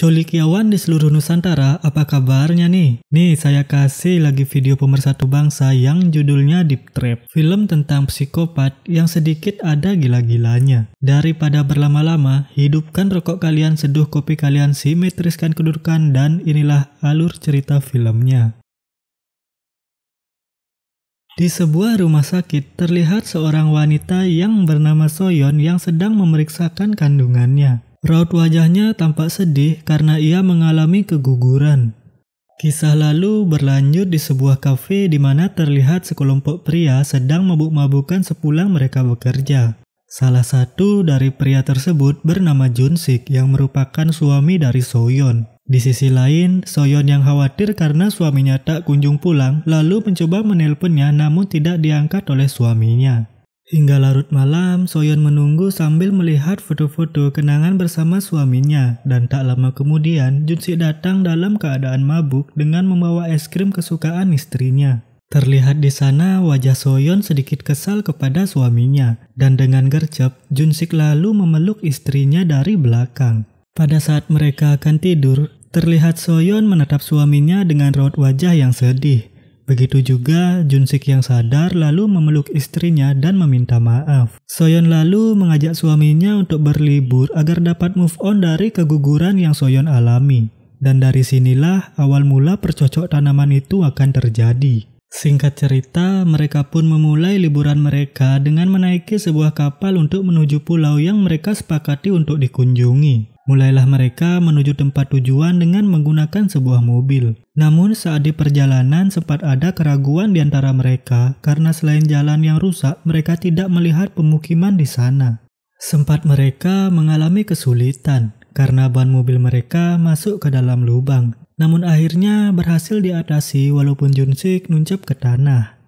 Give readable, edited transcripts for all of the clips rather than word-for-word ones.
Colikiawan di seluruh Nusantara, apa kabarnya nih? Nih, saya kasih lagi video pemersatu bangsa yang judulnya Deep Trap. Film tentang psikopat yang sedikit ada gila-gilanya. Daripada berlama-lama, hidupkan rokok kalian, seduh kopi kalian, simetriskan kedudukan, dan inilah alur cerita filmnya. Di sebuah rumah sakit, terlihat seorang wanita yang bernama Soyeon yang sedang memeriksakan kandungannya. Raut wajahnya tampak sedih karena ia mengalami keguguran. Kisah lalu berlanjut di sebuah kafe di mana terlihat sekelompok pria sedang mabuk-mabukan sepulang mereka bekerja. Salah satu dari pria tersebut bernama Jun-sik yang merupakan suami dari Soyeon. Di sisi lain, Soyeon yang khawatir karena suaminya tak kunjung pulang lalu mencoba menelponnya namun tidak diangkat oleh suaminya. Hingga larut malam, Soyeon menunggu sambil melihat foto-foto kenangan bersama suaminya. Dan tak lama kemudian, Jun-sik datang dalam keadaan mabuk dengan membawa es krim kesukaan istrinya. Terlihat di sana wajah Soyeon sedikit kesal kepada suaminya. Dan dengan gercep, Jun-sik lalu memeluk istrinya dari belakang. Pada saat mereka akan tidur, terlihat Soyeon menatap suaminya dengan raut wajah yang sedih. Begitu juga Jun-sik yang sadar lalu memeluk istrinya dan meminta maaf. Soyeon lalu mengajak suaminya untuk berlibur agar dapat move on dari keguguran yang Soyeon alami. Dan dari sinilah awal mula percocok tanaman itu akan terjadi. Singkat cerita, mereka pun memulai liburan mereka dengan menaiki sebuah kapal untuk menuju pulau yang mereka sepakati untuk dikunjungi. Mulailah mereka menuju tempat tujuan dengan menggunakan sebuah mobil. Namun saat di perjalanan sempat ada keraguan di antara mereka karena selain jalan yang rusak, mereka tidak melihat pemukiman di sana. Sempat mereka mengalami kesulitan karena ban mobil mereka masuk ke dalam lubang. Namun akhirnya berhasil diatasi walaupun Jun-sik nuncep ke tanah.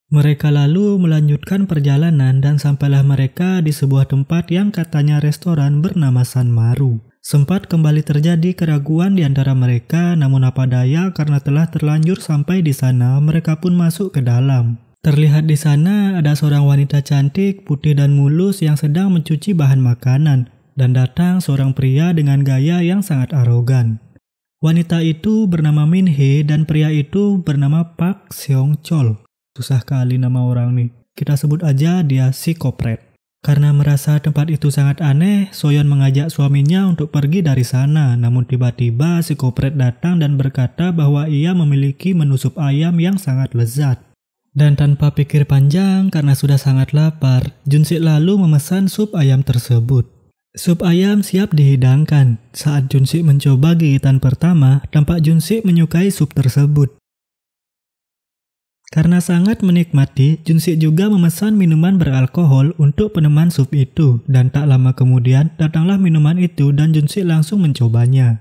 Mereka lalu melanjutkan perjalanan dan sampailah mereka di sebuah tempat yang katanya restoran bernama Sanmaru. Sempat kembali terjadi keraguan di antara mereka, namun apa daya karena telah terlanjur sampai di sana, mereka pun masuk ke dalam. Terlihat di sana ada seorang wanita cantik, putih dan mulus yang sedang mencuci bahan makanan, dan datang seorang pria dengan gaya yang sangat arogan. Wanita itu bernama Min-hee dan pria itu bernama Park Seong-chol. Susah kali nama orang nih. Kita sebut aja dia psikopret. Karena merasa tempat itu sangat aneh, Soyeon mengajak suaminya untuk pergi dari sana. Namun tiba-tiba psikopret datang dan berkata bahwa ia memiliki menu sup ayam yang sangat lezat. Dan tanpa pikir panjang karena sudah sangat lapar, Jun-sik lalu memesan sup ayam tersebut. Sup ayam siap dihidangkan. Saat Jun-sik mencoba gigitan pertama, tampak Jun-sik menyukai sup tersebut. Karena sangat menikmati, Jun-sik juga memesan minuman beralkohol untuk peneman sup itu. Dan tak lama kemudian, datanglah minuman itu dan Jun-sik langsung mencobanya.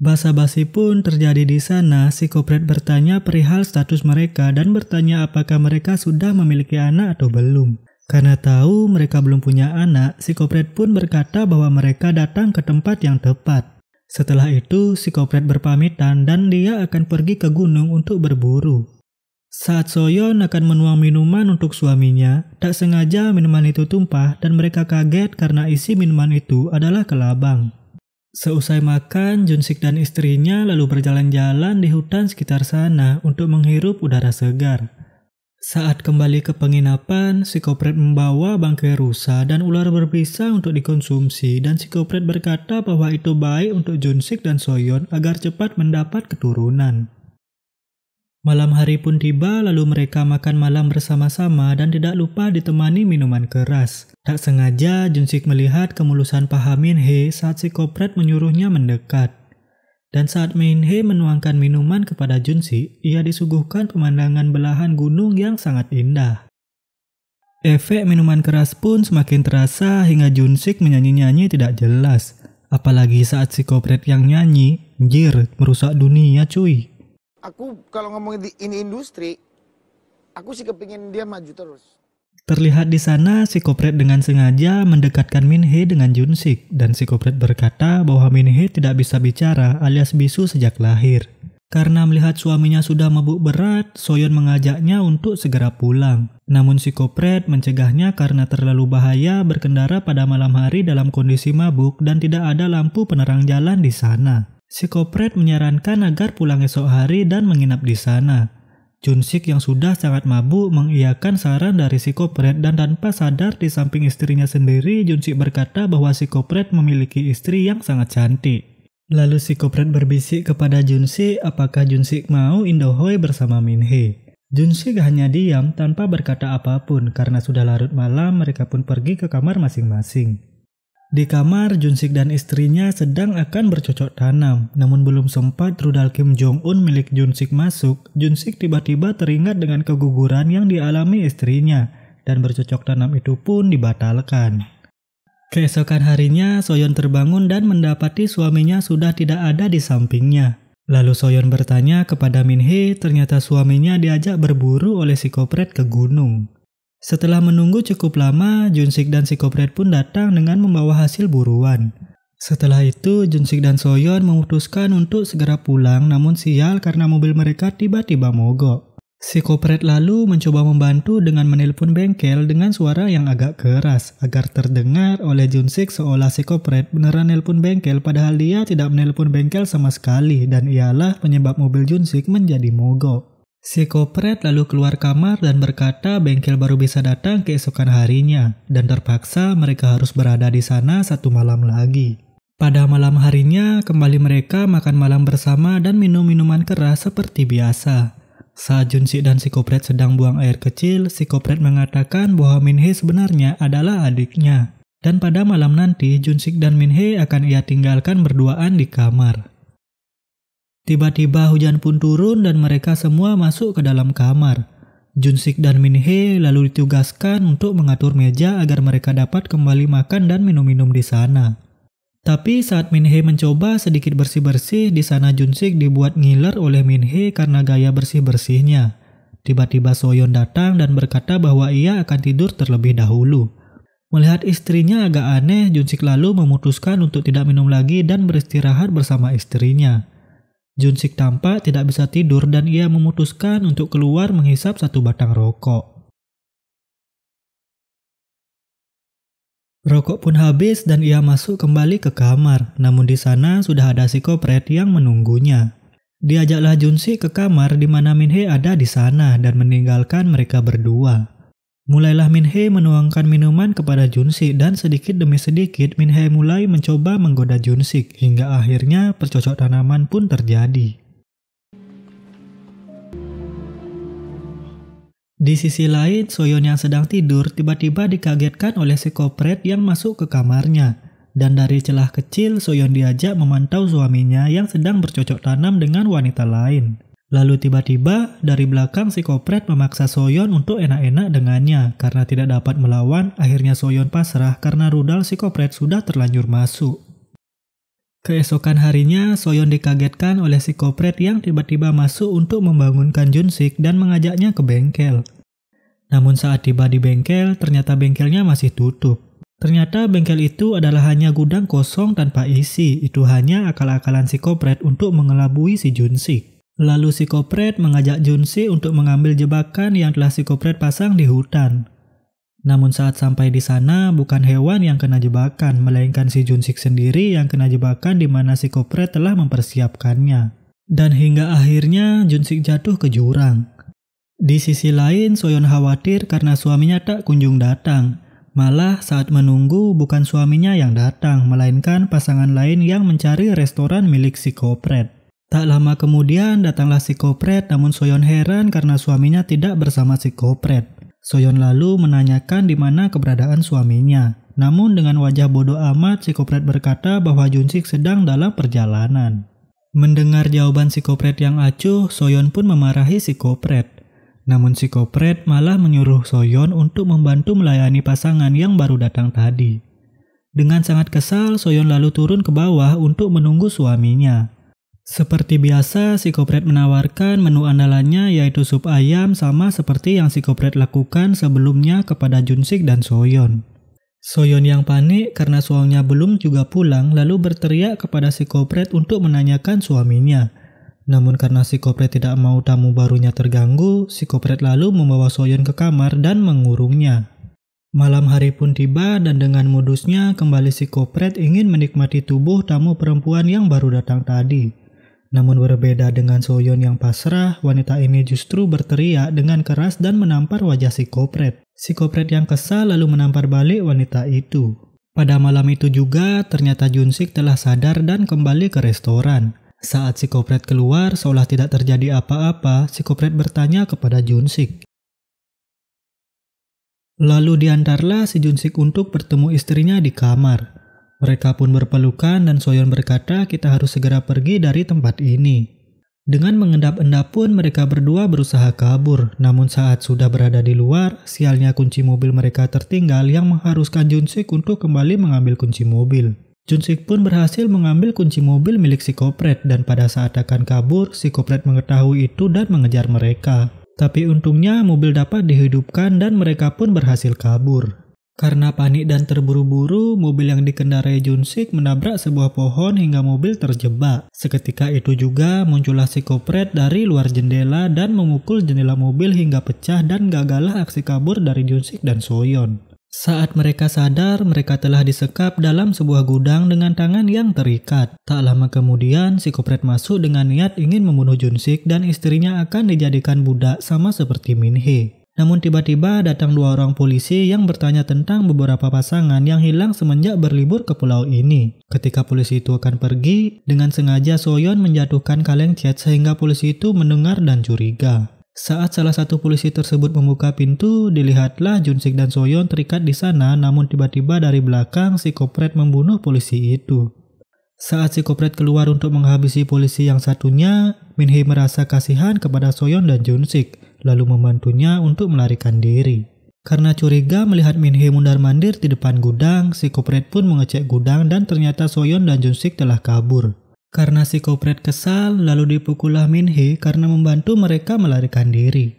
Basa-basi pun terjadi di sana. Psikopret bertanya perihal status mereka dan bertanya apakah mereka sudah memiliki anak atau belum. Karena tahu mereka belum punya anak, psikopret pun berkata bahwa mereka datang ke tempat yang tepat. Setelah itu, psikopret berpamitan dan dia akan pergi ke gunung untuk berburu. Saat Soyeon akan menuang minuman untuk suaminya, tak sengaja minuman itu tumpah dan mereka kaget karena isi minuman itu adalah kelabang. Seusai makan, Jun-sik dan istrinya lalu berjalan-jalan di hutan sekitar sana untuk menghirup udara segar. Saat kembali ke penginapan, psikopret membawa bangkai rusa dan ular berbisa untuk dikonsumsi dan psikopret berkata bahwa itu baik untuk Jun-sik dan Soyeon agar cepat mendapat keturunan. Malam hari pun tiba lalu mereka makan malam bersama-sama dan tidak lupa ditemani minuman keras. Tak sengaja Jun-sik melihat kemulusan paha Min-hee saat psikopret menyuruhnya mendekat. Dan saat Min-hee menuangkan minuman kepada Jun-sik, ia disuguhkan pemandangan belahan gunung yang sangat indah. Efek minuman keras pun semakin terasa hingga Jun-sik menyanyi-nyanyi tidak jelas. Apalagi saat psikopret yang nyanyi, anjir, merusak dunia cuy. Aku kalau ngomongin ini industri, aku sih kepingin dia maju terus. Terlihat di sana psikopret dengan sengaja mendekatkan Min-hee dengan Jun-sik dan psikopret berkata bahwa Min-hee tidak bisa bicara alias bisu sejak lahir. Karena melihat suaminya sudah mabuk berat, Soyeon mengajaknya untuk segera pulang. Namun si Kopret mencegahnya karena terlalu bahaya berkendara pada malam hari dalam kondisi mabuk dan tidak ada lampu penerang jalan di sana. Si Kopret menyarankan agar pulang esok hari dan menginap di sana. Junsik yang sudah sangat mabuk mengiyakan saran dari si Kopret dan tanpa sadar di samping istrinya sendiri, Junsik berkata bahwa si Kopret memiliki istri yang sangat cantik. Lalu si Kopret berbisik kepada Junsik apakah Junsik mau Indohoy bersama Minhee. Junsik hanya diam tanpa berkata apapun karena sudah larut malam mereka pun pergi ke kamar masing-masing. Di kamar, Junsik dan istrinya sedang akan bercocok tanam. Namun belum sempat rudal Kim Jong-un milik Junsik masuk, Junsik tiba-tiba teringat dengan keguguran yang dialami istrinya dan bercocok tanam itu pun dibatalkan. Keesokan harinya, Soyeon terbangun dan mendapati suaminya sudah tidak ada di sampingnya. Lalu Soyeon bertanya kepada Minhee, ternyata suaminya diajak berburu oleh si Kopret ke gunung. Setelah menunggu cukup lama, Junsik dan si Kopret pun datang dengan membawa hasil buruan. Setelah itu, Junsik dan Soyeon memutuskan untuk segera pulang, namun sial karena mobil mereka tiba-tiba mogok. Si Kopret lalu mencoba membantu dengan menelpon bengkel dengan suara yang agak keras agar terdengar oleh Junsik seolah si Kopret beneran nelpon bengkel padahal dia tidak menelpon bengkel sama sekali dan ialah penyebab mobil Junsik menjadi mogok. Si Kopret lalu keluar kamar dan berkata bengkel baru bisa datang keesokan harinya dan terpaksa mereka harus berada di sana 1 malam lagi. Pada malam harinya kembali mereka makan malam bersama dan minum minuman keras seperti biasa. Saat Junsik dan si Kopret sedang buang air kecil, si Kopret mengatakan bahwa Minhee sebenarnya adalah adiknya. Dan pada malam nanti, Junsik dan Minhee akan ia tinggalkan berduaan di kamar. Tiba-tiba hujan pun turun dan mereka semua masuk ke dalam kamar. Junsik dan Minhee lalu ditugaskan untuk mengatur meja agar mereka dapat kembali makan dan minum-minum di sana. Tapi saat Minhee mencoba sedikit bersih-bersih, di sana Junsik dibuat ngiler oleh Minhee karena gaya bersih-bersihnya. Tiba-tiba Soyeon datang dan berkata bahwa ia akan tidur terlebih dahulu. Melihat istrinya agak aneh, Junsik lalu memutuskan untuk tidak minum lagi dan beristirahat bersama istrinya. Junsik tampak tidak bisa tidur dan ia memutuskan untuk keluar menghisap 1 batang rokok. Rokok pun habis dan ia masuk kembali ke kamar, namun di sana sudah ada si Kopret yang menunggunya. Diajaklah Junsik ke kamar di mana Minhee ada di sana dan meninggalkan mereka berdua. Mulailah Minhee menuangkan minuman kepada Junsik dan sedikit demi sedikit Minhee mulai mencoba menggoda Junsik hingga akhirnya percocok tanaman pun terjadi. Di sisi lain, Soyeon yang sedang tidur tiba-tiba dikagetkan oleh si Kopret yang masuk ke kamarnya. Dan dari celah kecil, Soyeon diajak memantau suaminya yang sedang bercocok tanam dengan wanita lain. Lalu tiba-tiba, dari belakang si Kopret memaksa Soyeon untuk enak-enak dengannya. Karena tidak dapat melawan, akhirnya Soyeon pasrah karena rudal si Kopret sudah terlanjur masuk. Keesokan harinya, Soyeon dikagetkan oleh si Kopret yang tiba-tiba masuk untuk membangunkan Junsik dan mengajaknya ke bengkel. Namun saat tiba di bengkel, ternyata bengkelnya masih tutup. Ternyata bengkel itu adalah hanya gudang kosong tanpa isi, itu hanya akal-akalan si Kopret untuk mengelabui si Junsik. Lalu si Kopret mengajak Junsik untuk mengambil jebakan yang telah si Kopret pasang di hutan. Namun saat sampai di sana, bukan hewan yang kena jebakan, melainkan si Junsik sendiri yang kena jebakan di mana si Kopret telah mempersiapkannya. Dan hingga akhirnya Junsik jatuh ke jurang. Di sisi lain, Soyeon khawatir karena suaminya tak kunjung datang. Malah saat menunggu, bukan suaminya yang datang, melainkan pasangan lain yang mencari restoran milik si Kopret. Tak lama kemudian datanglah si Kopret, namun Soyeon heran karena suaminya tidak bersama si Kopret. Soyeon lalu menanyakan di mana keberadaan suaminya. Namun dengan wajah bodoh amat, si Kopret berkata bahwa Junsik sedang dalam perjalanan. Mendengar jawaban si Kopret yang acuh, Soyeon pun memarahi si Kopret. Namun si Kopret malah menyuruh Soyeon untuk membantu melayani pasangan yang baru datang tadi. Dengan sangat kesal, Soyeon lalu turun ke bawah untuk menunggu suaminya. Seperti biasa, si Kopret menawarkan menu andalannya yaitu sup ayam sama seperti yang si Kopret lakukan sebelumnya kepada Junsik dan Soyeon. Soyeon yang panik karena suaminya belum juga pulang lalu berteriak kepada si Kopret untuk menanyakan suaminya. Namun karena si Kopret tidak mau tamu barunya terganggu, si Kopret lalu membawa Soyeon ke kamar dan mengurungnya. Malam hari pun tiba dan dengan modusnya kembali si Kopret ingin menikmati tubuh tamu perempuan yang baru datang tadi. Namun berbeda dengan Soyeon yang pasrah, wanita ini justru berteriak dengan keras dan menampar wajah si Kopret. Si Kopret yang kesal lalu menampar balik wanita itu. Pada malam itu juga ternyata Junsik telah sadar dan kembali ke restoran. Saat si Kopret keluar seolah tidak terjadi apa-apa, si Kopret bertanya kepada Junsik. Lalu diantarlah si Junsik untuk bertemu istrinya di kamar. Mereka pun berpelukan dan Soyeon berkata kita harus segera pergi dari tempat ini. Dengan mengendap-endap pun mereka berdua berusaha kabur. Namun saat sudah berada di luar, sialnya kunci mobil mereka tertinggal yang mengharuskan Junsik untuk kembali mengambil kunci mobil. Junsik pun berhasil mengambil kunci mobil milik si Kopret dan pada saat akan kabur, si Kopret mengetahui itu dan mengejar mereka. Tapi untungnya mobil dapat dihidupkan dan mereka pun berhasil kabur. Karena panik dan terburu-buru, mobil yang dikendarai Junsik menabrak sebuah pohon hingga mobil terjebak. Seketika itu juga muncullah si Kopret dari luar jendela dan memukul jendela mobil hingga pecah dan gagallah aksi kabur dari Junsik dan Soyeon. Saat mereka sadar, mereka telah disekap dalam sebuah gudang dengan tangan yang terikat. Tak lama kemudian, si Kopret masuk dengan niat ingin membunuh Junsik dan istrinya akan dijadikan budak sama seperti Min-hee. Namun tiba-tiba datang 2 orang polisi yang bertanya tentang beberapa pasangan yang hilang semenjak berlibur ke pulau ini. Ketika polisi itu akan pergi, dengan sengaja Soyeon menjatuhkan kaleng cat sehingga polisi itu mendengar dan curiga. Saat salah satu polisi tersebut membuka pintu, dilihatlah Junsik dan Soyeon terikat di sana, namun tiba-tiba dari belakang si Kopret membunuh polisi itu. Saat si Kopret keluar untuk menghabisi polisi yang satunya, Min-hee merasa kasihan kepada Soyeon dan Junsik, lalu membantunya untuk melarikan diri. Karena curiga melihat Min-hee mundar-mandir di depan gudang, si Kopret pun mengecek gudang dan ternyata Soyeon dan Junsik telah kabur. Karena si Kopret kesal, lalu dipukullah Min-hee karena membantu mereka melarikan diri.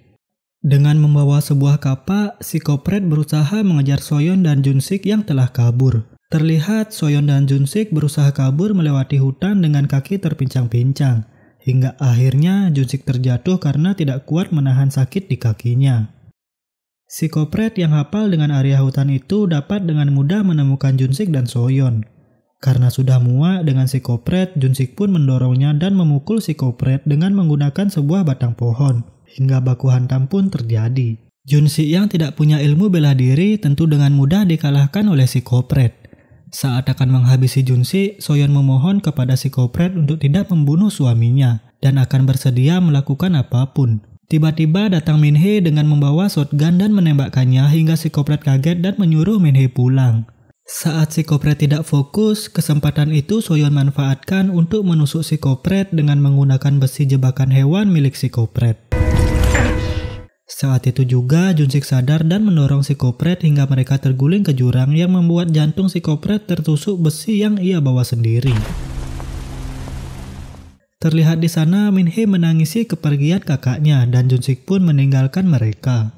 Dengan membawa sebuah kapak, si Kopret berusaha mengejar Soyeon dan Junsik yang telah kabur. Terlihat Soyeon dan Junsik berusaha kabur melewati hutan dengan kaki terpincang-pincang. Hingga akhirnya Junsik terjatuh karena tidak kuat menahan sakit di kakinya. Si Kopret yang hafal dengan area hutan itu dapat dengan mudah menemukan Junsik dan Soyeon. Karena sudah muak dengan si Kopret, Junsik pun mendorongnya dan memukul si Kopret dengan menggunakan sebuah batang pohon. Hingga baku hantam pun terjadi. Junsik yang tidak punya ilmu bela diri tentu dengan mudah dikalahkan oleh si Kopret. Saat akan menghabisi Junsik, Soyeon memohon kepada si Kopret untuk tidak membunuh suaminya dan akan bersedia melakukan apapun. Tiba-tiba datang Min-hee dengan membawa shotgun dan menembakkannya hingga si Kopret kaget dan menyuruh Min-hee pulang. Saat si Kopret tidak fokus, kesempatan itu Soyeon manfaatkan untuk menusuk si Kopret dengan menggunakan besi jebakan hewan milik si Kopret. Saat itu juga Junsik sadar dan mendorong si Kopret hingga mereka terguling ke jurang yang membuat jantung si Kopret tertusuk besi yang ia bawa sendiri. Terlihat di sana Min-hee menangisi kepergian kakaknya dan Junsik pun meninggalkan mereka.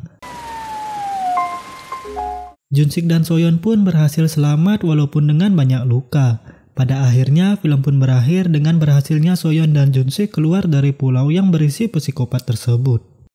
Junsik dan Soyeon pun berhasil selamat walaupun dengan banyak luka. Pada akhirnya film pun berakhir dengan berhasilnya Soyeon dan Junsik keluar dari pulau yang berisi psikopat tersebut.